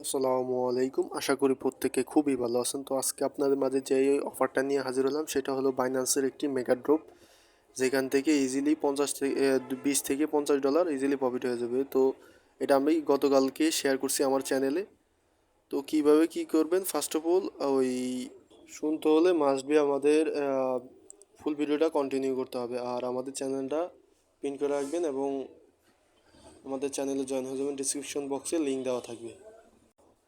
আসসালামু আলাইকুম। আশা করি প্রত্যেকে খুবই ভালো আছেন। তো আজকে আপনাদের মাঝে যে অফারটা নিয়ে হাজির হলাম সেটা হলো বাইন্যান্সের একটি মেগা ড্রপ, যেখান থেকে ইজিলি 20 থেকে $50 ইজিলি প্রফিট হয়ে যাবে। তো এটা আমি গতকালকে শেয়ার করছি আমার চ্যানেলে। তো কিভাবে কি করবেন, ফার্স্ট অফ অল ওই শুনতে হলে মাস্ট বি আমাদের ফুল ভিডিওটা কন্টিনিউ করতে হবে, আর আমাদের চ্যানেলটা পিন করে রাখবেন এবং আমাদের চ্যানেলে জয়েন হয়ে যাবেন। ডিসক্রিপশন বক্সে লিঙ্ক দেওয়া থাকবে।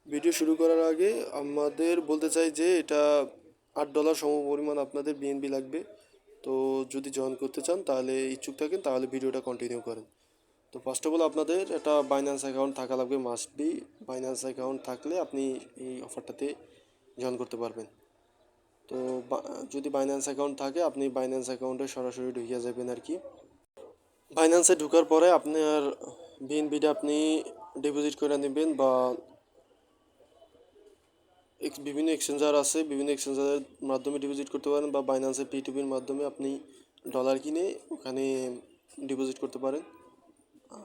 ভিডিও শুরু করার আগে আমাদের বলতে চাই যে এটা $8 সমপরিমাণ আপনাদের বিএনবি লাগবে। তো যদি জয়েন করতে চান, তাহলে ইচ্ছুক থাকেন, তাহলে ভিডিওটা কন্টিনিউ করেন। তো ফার্স্ট অফ অল আপনাদের একটা বাইন্যান্স অ্যাকাউন্ট থাকা লাগবে, মাস্ট বি। বাইন্যান্স অ্যাকাউন্ট থাকলে আপনি এই অফারটাতে জয়েন করতে পারবেন। তো যদি বাইন্যান্স অ্যাকাউন্ট থাকে, আপনি বাইন্যান্স অ্যাকাউন্টে সরাসরি ঢুকিয়ে যাবেন আর কি। বাইন্যান্সে ঢোকার পরে আপনার বিএনবিটা আপনি ডিপোজিট করে নেবেন, বা বিভিন্ন এক্সচেঞ্জার আছে, বিভিন্ন এক্সচেঞ্জারের মাধ্যমে ডিপোজিট করতে পারেন, বা বাইন্যান্সের P2P মাধ্যমে আপনি ডলার কিনে ওখানে ডিপোজিট করতে পারেন।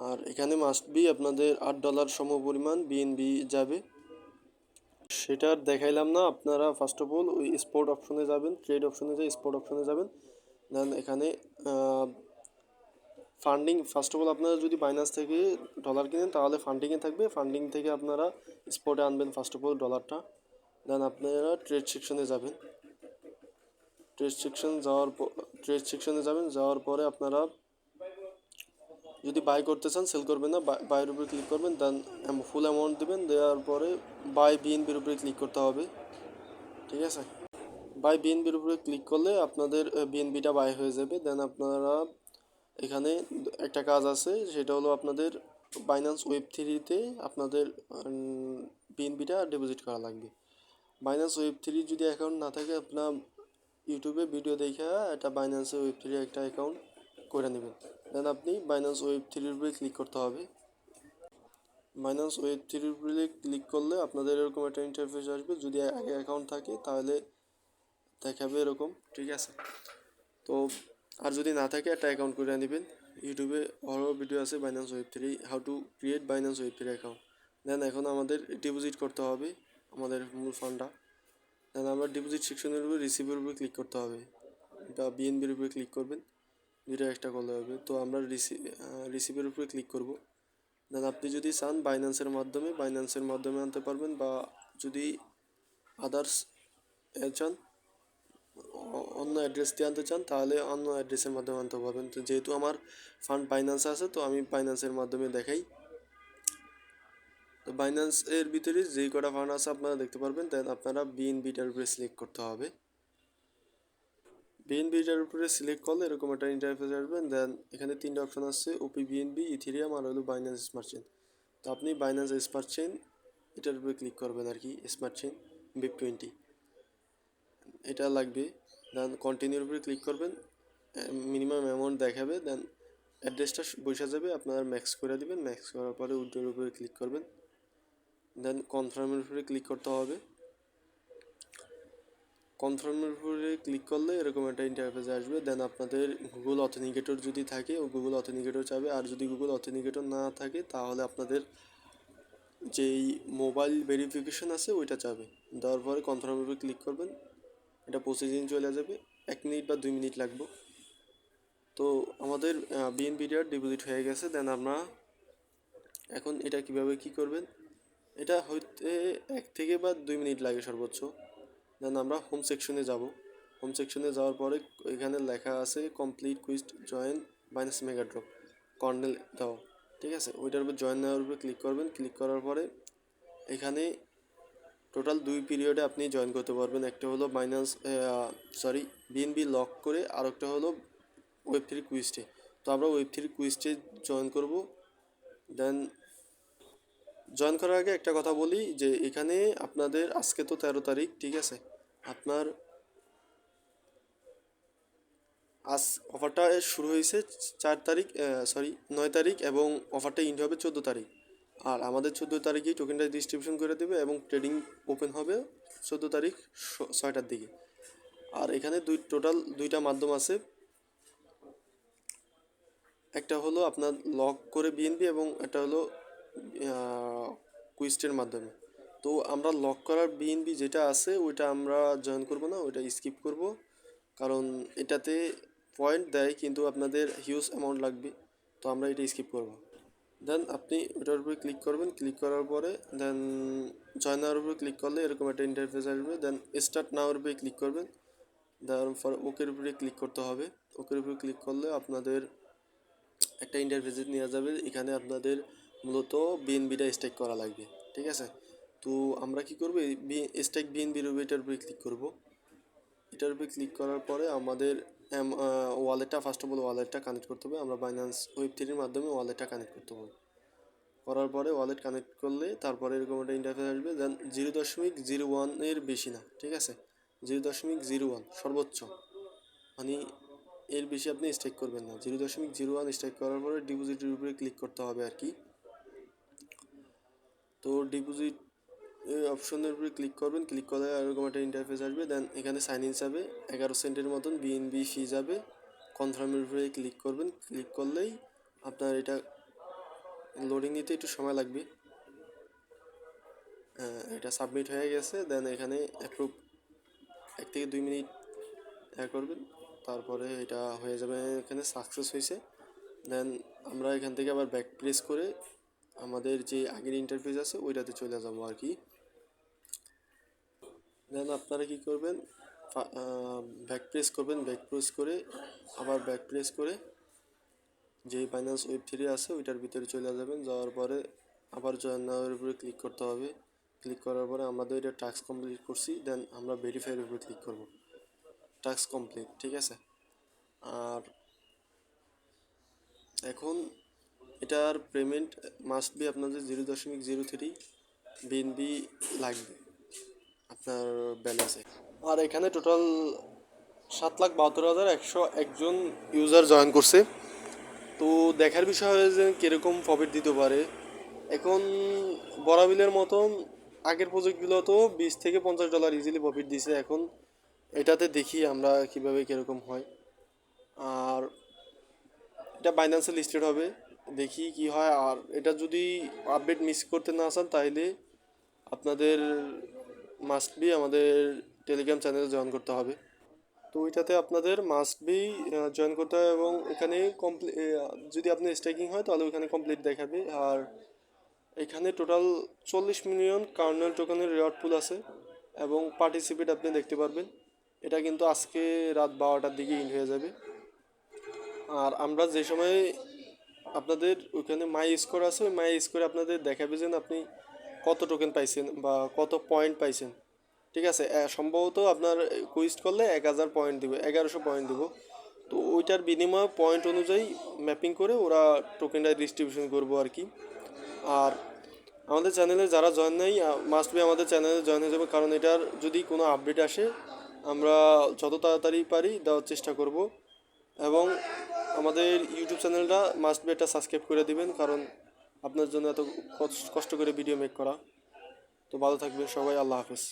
আর এখানে মাস্ট বি আপনাদের $8 সমপরিমাণ বিএনবি যাবে। সেটা আর দেখাইলাম না, আপনারা ফার্স্ট অফ অল ওই স্পট অপশনে যাবেন, ট্রেড অপশনে যাই স্পট অপশনে যাবেন। দেন এখানে ফান্ডিং, ফার্স্ট অফ অল আপনারা যদি বাইন্যান্স থেকে ডলার কিনেন তাহলে ফান্ডিংয়ে থাকবে, ফান্ডিং থেকে আপনারা স্পটে আনবেন ফার্স্ট অফ অল ডলারটা। দেন আপনারা ট্রেড সেকশনে যাবেন, ট্রেড সেকশনে যাওয়ার পরে আপনারা যদি বাই করতে চান, সেল করবেন না, বাইয়ের উপরে ক্লিক করবেন। দেন ফুল অ্যামাউন্ট দেবেন, দেওয়ার পরে বাই বিএনবির উপরে ক্লিক করতে হবে। ঠিক আছে, বাই বিএনবির উপরে ক্লিক করলে আপনাদের বিএনবিটা বাই হয়ে যাবে। দেন আপনারা এখানে একটা কাজ আছে, সেটা হলো আপনাদের বাইন্যান্স ওয়েব 3-তে আপনাদের বিএনবিটা ডিপোজিট করা লাগবে। বাইন্যান্স ওয়েব 3 যদি অ্যাকাউন্ট না থাকে, আপনার ইউটিউবে ভিডিও দেখে একটা বাইন্যান্সের ওয়েব 3 একটা অ্যাকাউন্ট করে নেবেন। দেন আপনি বাইন্যান্স ওয়েব 3-এর উপরে ক্লিক করতে হবে। বাইন্যান্স ওয়েব 3-এর উপরে ক্লিক করলে আপনাদের এরকম একটা ইন্টারফেস আসবে। যদি আগে অ্যাকাউন্ট থাকে তাহলে দেখাবে এরকম, ঠিক আছে। তো আর যদি না থাকে, একটা অ্যাকাউন্ট করে নেবেন। ইউটিউবে আরও ভিডিও আছে Binance web 3, how to create Binance web 3 account. Then এখন আমাদের ডিপোজিট করতে হবে আমাদের মূল ফান্ডটা। দেন আমরা ডিপোজিট সেকশনের উপরে রিসিভের উপরে ক্লিক করতে হবে, বা বিএনবির উপরে ক্লিক করবেন, দুইটা একটা করলে হবে। তো আমরা রিসিভের উপরে ক্লিক করব। দেন আপনি যদি চান বাইন্যান্সের মাধ্যমে আনতে পারবেন, বা যদি আদার্স চান, অন্য অ্যাড্রেস দিয়ে আনতে চান, তাহলে অন্য অ্যাড্রেসের মাধ্যমে আনতে পারবেন। তো যেহেতু আমার ফান্ড বাইন্যান্সে আছে, তো আমি বাইন্যান্সের মাধ্যমে দেখাই। তো বাইন্যান্স এর ভিতরে যেই কটা ফান্ড আছে আপনারা দেখতে পারবেন। দেন আপনারা বিএনবিটার উপরে সিলেক্ট করতে হবে। বিএনবিটার উপরে সিলেক্ট করলে এরকম একটা ইন্টারফেস আসবেন। দেন এখানে তিনটা অপশন আছে, ওপি বিএনবি, ইথেরিয়াম, আর হলো বাইন্যান্স স্মার্ট চেইন। তো আপনি বাইন্যান্স স্মার্ট চেইন এটার উপরে ক্লিক করবেন আর কি, স্মার্ট চেইন BIP20 এটা লাগবে। দেন কন্টিনিউর উপরে ক্লিক করবেন, মিনিমাম অ্যামাউন্ট দেখাবে। দেন অ্যাড্রেসটা বসে যাবে, আপনারা ম্যাক্স করে দিবেন। ম্যাক্স করার পরে উইথড্রোর উপরে ক্লিক করবেন। দেন কনফার্মের উপরে ক্লিক করতে হবে। কনফার্মের উপরে ক্লিক করলে এরকম একটা ইন্টারফেস আসবে। দেন আপনাদের গুগল অথেন্টিকেটর যদি থাকে, ও গুগল অথেন্টিকেটর চাবে। আর যদি গুগল অথেন্টিকেটর না থাকে, তাহলে আপনাদের যেই মোবাইল ভেরিফিকেশন আছে ওইটা চাবে। দেওয়ার পরে কনফার্মের উপরে ক্লিক করবেন, এটা প্রসেসিং চলে যাবে, 1 মিনিট বা 2 মিনিট লাগবে। তো আমাদের বিএনপিটা ডিপোজিট হয়ে গেছে। দেন আমরা এখন এটা কিভাবে কি করবেন, এটা হইতে 1 থেকে বা 2 মিনিট লাগে সর্বোচ্চ। দেন আমরা হোম সেকশনে যাব। হোম সেকশনে যাওয়ার পরে এখানে লেখা আছে complete quest join Binance mega drop colonel দাও, ঠিক আছে। ওইটার উপর জয়েন নেওয়ার উপরে ক্লিক করবেন। ক্লিক করার পরে এখানে টোটাল 2 পিরিয়ডে আপনি জয়েন করতে পারবেন। একটা হলো বিএনবি লক করে, আর একটা হলো ওয়েব 3 কুইস্টে। তো আমরা ওয়েব 3 কুইস্টে জয়েন করব। দেন জয়েন করার আগে একটা কথা বলি, যে এখানে আপনাদের আজকে তো 13 তারিখ, ঠিক আছে। আপনার আজ অফারটা শুরু হয়েছে 4 তারিখ, 9 তারিখ, এবং অফারটা এন্ড হবে 14 তারিখ। আর আমাদের 14 তারিখেই টোকেনটা ডিস্ট্রিবিউশন করে দেবে, এবং ট্রেডিং ওপেন হবে 14 তারিখ 6টার দিকে। আর এখানে টোটাল দুইটা মাধ্যম আছে, একটা হলো আপনার লক করে বিএনবি, এবং একটা হলো কুইস্টের মাধ্যমে। তো আমরা লক করার বিএনবি যেটা আছে ওইটা আমরা জয়েন করব না, ওইটা স্কিপ করব, কারণ এটাতে পয়েন্ট দেয় কিন্তু আপনাদের হিউজ অ্যামাউন্ট লাগবে, তো আমরা এটা স্কিপ করব। দেন আপনি ওটার উপরে ক্লিক করবেন, ক্লিক করার পরে দেন জয়েন নাওয়ার উপরে ক্লিক করলে এরকম একটা ইন্টারফেস আসবে। দেন স্টার্ট নাওয়ার উপরে ক্লিক করবেন, তারপর ওকের উপরে ক্লিক করতে হবে। ওকের উপরে ক্লিক করলে আপনাদের একটা ইন্টারফেসে নিয়ে যাবে, এখানে আপনাদের মূলত বিএনবিটা স্টেক করা লাগবে, ঠিক আছে। তো আমরা কি করব, স্টেক বিএনবির উপরে এটার উপরে ক্লিক করব। এটার উপরে ক্লিক করার পরে আমাদের ওয়ালেটটা ফার্স্ট অফ অল ওয়ালেটটা কানেক্ট করতে হবে। আমরা বাইন্যান্স ওয়েব3-এর মাধ্যমে ওয়ালেটটা কানেক্ট করতে হবে। করার পরে ওয়ালেট কানেক্ট করলে তারপরে এরকম একটা ইন্টারফেস আসবে। দেন 0.01-এর বেশি না, ঠিক আছে, 0.01 সর্বোচ্চ, মানে এর বেশি আপনি স্টেক করবেন না। 0.01 স্টেক করার পরে ডিপোজিটের উপরে ক্লিক করতে হবে আর কি। তো ডিপোজিট অপশনের উপরে ক্লিক করবেন, ক্লিক করলে এরকম একটা ইন্টারফেস আসবে। দেন এখানে সাইন ইন যাবে 11 সেন্টের মতন বিএনবি ফি যাবে। কনফার্মের উপরে ক্লিক করবেন, ক্লিক করলেই আপনার এটা লোডিং নিতে একটু সময় লাগবে। এটা সাবমিট হয়ে গেছে। দেন এখানে অ্যাপ্রুভ 1 থেকে 2 মিনিট করবেন, তারপরে এটা হয়ে যাবে, এখানে সাকসেস হয়েছে। দেন আমরা এখান থেকে আবার ব্যাক প্রেস করে আমাদের যে আগের ইন্টারফেস আছে ওইটাতে চলে যাবো আর কি। দেন আপনারা কি করবেন, ব্যাক প্রেস করবেন, ব্যাক প্রেস করে আবার ব্যাক প্রেস করে যে বাইন্যান্স ওয়েব3 আছে ওইটার ভিতরে চলে যাবেন। যাওয়ার পরে আবার জয়েন নাওয়ার উপরে ক্লিক করতে হবে। ক্লিক করার পরে আমাদের এটা টাস্ক কমপ্লিট করছি, দেন আমরা ভেরিফাইয়ের উপরে ক্লিক করব। টাস্ক কমপ্লিট, ঠিক আছে। আর এখন এটার পেমেন্ট মাস্ট বি আপনাদের 0.03 বিএনবি লাগবে আপনার ব্যালেন্সে। আর এখানে টোটাল 7,72,101 জন ইউজার জয়েন করছে। তো দেখার বিষয় হয় যে কীরকম প্রফিট দিতে পারে। এখন বরাবিলের মতন আগের প্রজেক্টগুলো তো $20 থেকে $50 ইজিলি প্রফিট দিছে। এখন এটাতে দেখি আমরা কিভাবে কীরকম হয়। আর এটা বাইন্যান্সে লিস্টেড হবে, দেখি কি হয়। আর এটা যদি আপডেট মিস করতে না চান তাহলে আপনাদের মাস্ট বি আমাদের টেলিগ্রাম চ্যানেলে জয়েন করতে হবে। তো ওইটাতে আপনাদের মাস্ট বি জয়েন করতে হবে এবং এখানে যদি আপনি স্টেকিং হয় তাহলে ওইখানে কমপ্লিট দেখাবে। আর এখানে টোটাল 40 মিলিয়ন কার্নেল টোকেনের রিওয়ার্ড পুল আছে এবং পার্টিসিপেট আপনি দেখতে পারবেন। এটা কিন্তু আজকে রাত 12টার দিকে ইন হয়ে যাবে। আর আমরা যে সময় আপনাদের ওইখানে মাই স্কোর আছে, ওই মাই স্কোরে আপনাদের দেখাবে যে আপনি কত টোকেন পাইছেন বা কত পয়েন্ট পাইছেন, ঠিক আছে। সম্ভবত আপনার কুইজ করলে 1000 পয়েন্ট দিব, 1100 পয়েন্ট দিব। তো ওইটার বিনিময়ে পয়েন্ট অনুযায়ী ম্যাপিং করে ওরা টোকেনটা ডিস্ট্রিবিউশন করবো আর কি। আর আমাদের চ্যানেলে যারা জয়েন নেই মাস্ট বি আমাদের চ্যানেলে জয়েন হয়ে যাবে, কারণ এটার যদি কোনো আপডেট আসে আমরা যত তাড়াতাড়ি পারি দেওয়ার চেষ্টা করব। এবং আমাদের ইউটিউব চ্যানেলটা মাস্ট বি একটা সাবস্ক্রাইব করে দিবেন, কারণ আপনার জন্য এত কষ্ট করে ভিডিও মেক করা। তো ভালো থাকবেন সবাই, আল্লাহ হাফেজ।